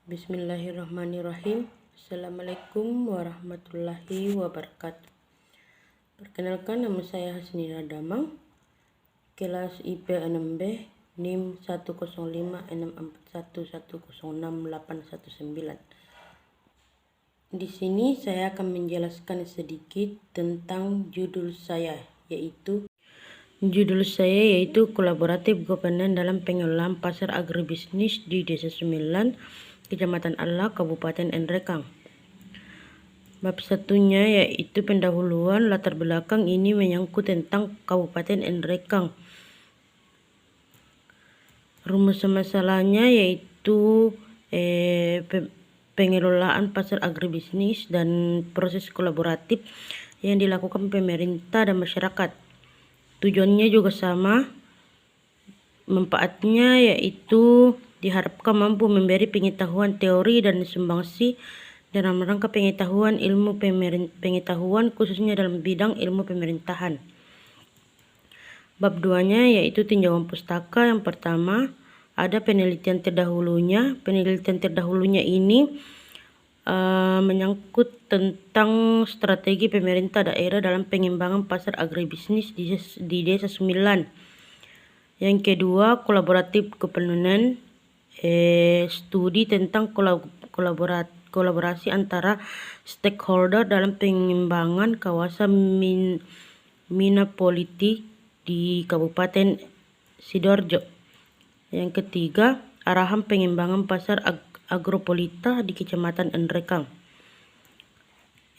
Bismillahirrahmanirrahim. Assalamualaikum warahmatullahi wabarakatuh. Perkenalkan, nama saya Hasnina Damang, kelas IP 6B, NIM 1056411068819. Di sini saya akan menjelaskan sedikit tentang judul saya, yaitu Kolaboratif Governance dalam Pengelolaan Pasar Agribisnis di Desa Sumilan, Kecamatan Allah, Kabupaten Nrekang. Bab satunya yaitu pendahuluan latar belakang. Ini menyangkut tentang Kabupaten Nrekang. Rumus masalahnya yaitu pengelolaan pasar agribisnis dan proses kolaboratif yang dilakukan pemerintah dan masyarakat. Tujuannya juga sama. Manfaatnya yaitu diharapkan mampu memberi pengetahuan teori dan sumbangsi dalam rangka pengetahuan pengetahuan khususnya dalam bidang ilmu pemerintahan. Bab 2-nya yaitu tinjauan pustaka. Yang pertama, ada penelitian terdahulunya. Penelitian terdahulunya ini menyangkut tentang strategi pemerintah daerah dalam pengembangan pasar agribisnis di Desa Sumilan. Yang kedua, kolaboratif governance, studi tentang kolaborasi antara stakeholder dalam pengembangan kawasan mina politik di Kabupaten Sidoarjo. Yang ketiga, arahan pengembangan pasar agropolita di Kecamatan Nrekang.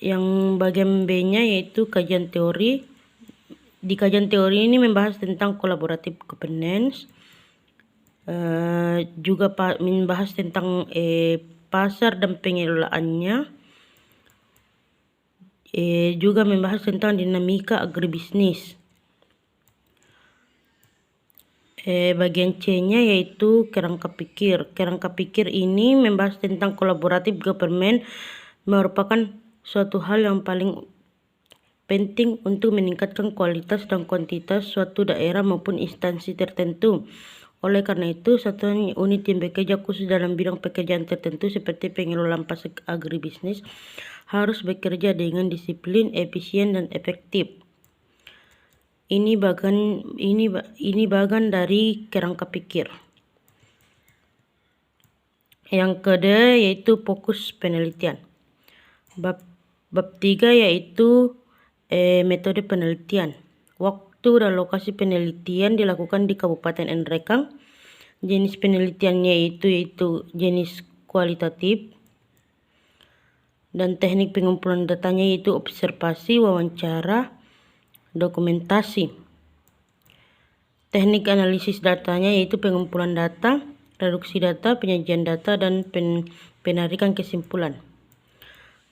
Yang bagian B-nya yaitu kajian teori. Di kajian teori ini membahas tentang kolaboratif governance, juga membahas tentang pasar dan pengelolaannya, juga membahas tentang dinamika agribisnis. Bagian C-nya yaitu kerangka pikir. Kerangka pikir ini membahas tentang kolaboratif government, merupakan suatu hal yang paling penting untuk meningkatkan kualitas dan kuantitas suatu daerah maupun instansi tertentu. Oleh karena itu, satuan unit yang bekerja khusus dalam bidang pekerjaan tertentu seperti pengelolaan pasar agribisnis harus bekerja dengan disiplin, efisien, dan efektif. Ini bagian dari kerangka pikir. Yang kedua yaitu fokus penelitian. Bab 3 yaitu metode penelitian. Waktu dan lokasi penelitian dilakukan di Kabupaten Nrekang. Jenis penelitiannya yaitu jenis kualitatif, dan teknik pengumpulan datanya yaitu observasi, wawancara, dokumentasi. Teknik analisis datanya yaitu pengumpulan data, reduksi data, penyajian data, dan penarikan kesimpulan.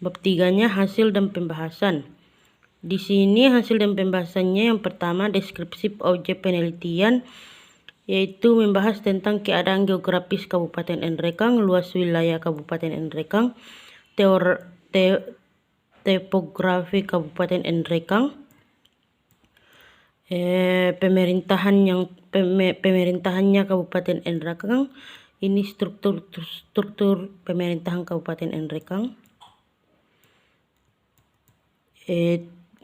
Bab 3-nya hasil dan pembahasan. Di sini hasil dan pembahasannya yang pertama, deskripsi objek penelitian, yaitu membahas tentang keadaan geografis Kabupaten Nrekang, luas wilayah Kabupaten Nrekang, topografi Kabupaten Nrekang, pemerintahannya Kabupaten Nrekang. Ini struktur pemerintahan Kabupaten Nrekang.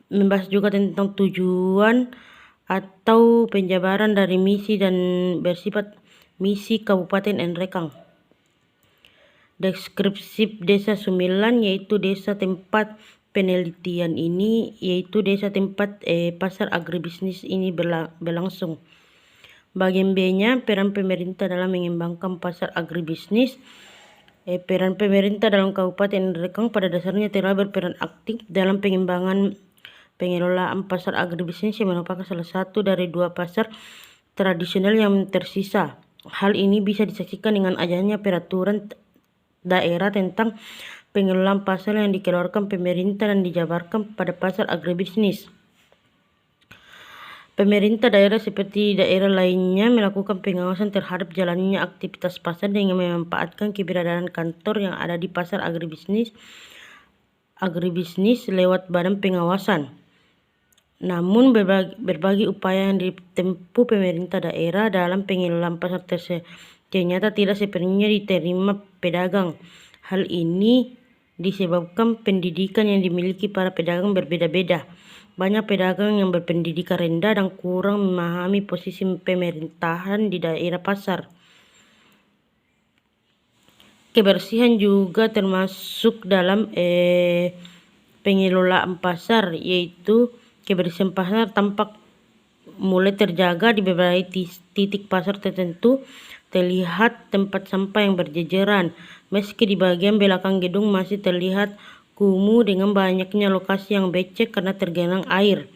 Membahas juga tentang tujuan atau penjabaran dari misi dan bersifat misi Kabupaten Nrekang. Deskripsi Desa Sumilan, yaitu desa tempat penelitian ini, yaitu desa tempat pasar agribisnis ini berlangsung. Bagian B-nya, peran pemerintah dalam mengembangkan pasar agribisnis. Peran pemerintah dalam Kabupaten Nrekang pada dasarnya telah berperan aktif dalam pengelolaan pasar agribisnis yang merupakan salah satu dari dua pasar tradisional yang tersisa. Hal ini bisa disaksikan dengan adanya peraturan daerah tentang pengelolaan pasar yang dikeluarkan pemerintah dan dijabarkan pada pasar agribisnis. Pemerintah daerah seperti daerah lainnya melakukan pengawasan terhadap jalannya aktivitas pasar dengan memanfaatkan keberadaan kantor yang ada di pasar agribisnis lewat badan pengawasan. Namun berbagai upaya yang ditempuh pemerintah daerah dalam pengelolaan pasar ternyata tidak sepenuhnya diterima pedagang. Hal ini disebabkan pendidikan yang dimiliki para pedagang berbeda-beda. Banyak pedagang yang berpendidikan rendah dan kurang memahami posisi pemerintahan di daerah pasar. Kebersihan juga termasuk dalam pengelolaan pasar, yaitu kebersihan pasar tampak mulai terjaga di beberapa titik pasar tertentu. Terlihat tempat sampah yang berjejeran, meski di bagian belakang gedung masih terlihat kumuh dengan banyaknya lokasi yang becek karena tergenang air.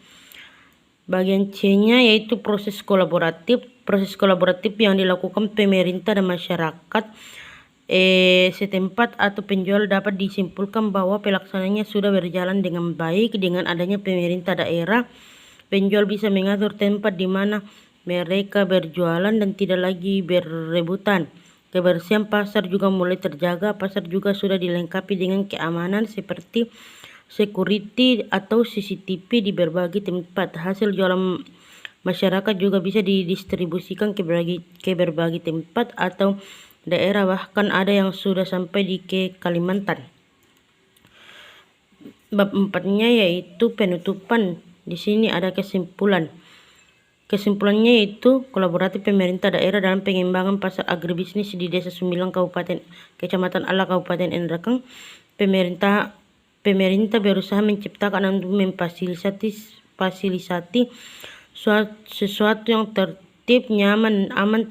Bagian C-nya yaitu proses kolaboratif. Proses kolaboratif yang dilakukan pemerintah dan masyarakat setempat atau penjual dapat disimpulkan bahwa pelaksananya sudah berjalan dengan baik. Dengan adanya pemerintah daerah, penjual bisa mengatur tempat di mana mereka berjualan dan tidak lagi berebutan. Kebersihan pasar juga mulai terjaga. Pasar juga sudah dilengkapi dengan keamanan seperti security atau CCTV di berbagai tempat. Hasil jualan masyarakat juga bisa didistribusikan ke berbagai tempat atau daerah, bahkan ada yang sudah sampai ke Kalimantan. Bab 4-nya yaitu penutupan. Di sini ada kesimpulan. Kesimpulannya yaitu kolaboratif pemerintah daerah dalam pengembangan pasar agribisnis di Desa Sumbilang, Kecamatan Ala, Kabupaten Endrakang. Pemerintah berusaha menciptakan dan memfasilitasi sesuatu yang tertib, nyaman, aman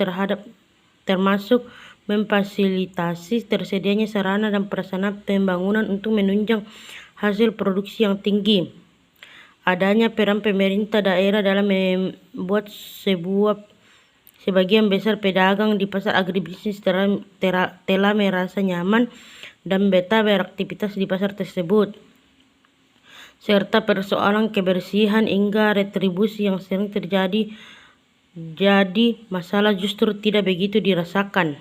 termasuk memfasilitasi tersedianya sarana dan prasarana pembangunan untuk menunjang hasil produksi yang tinggi. Adanya peran pemerintah daerah dalam membuat sebagian besar pedagang di pasar agribisnis telah merasa nyaman dan betah beraktivitas di pasar tersebut, serta persoalan kebersihan hingga retribusi yang sering terjadi jadi masalah justru tidak begitu dirasakan.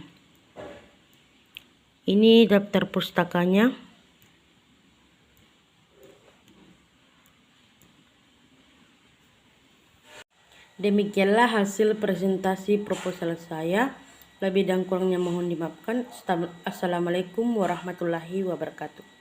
Ini daftar pustakanya. Demikianlah hasil presentasi proposal saya. Lebih dan kurangnya mohon dimaafkan. Assalamualaikum warahmatullahi wabarakatuh.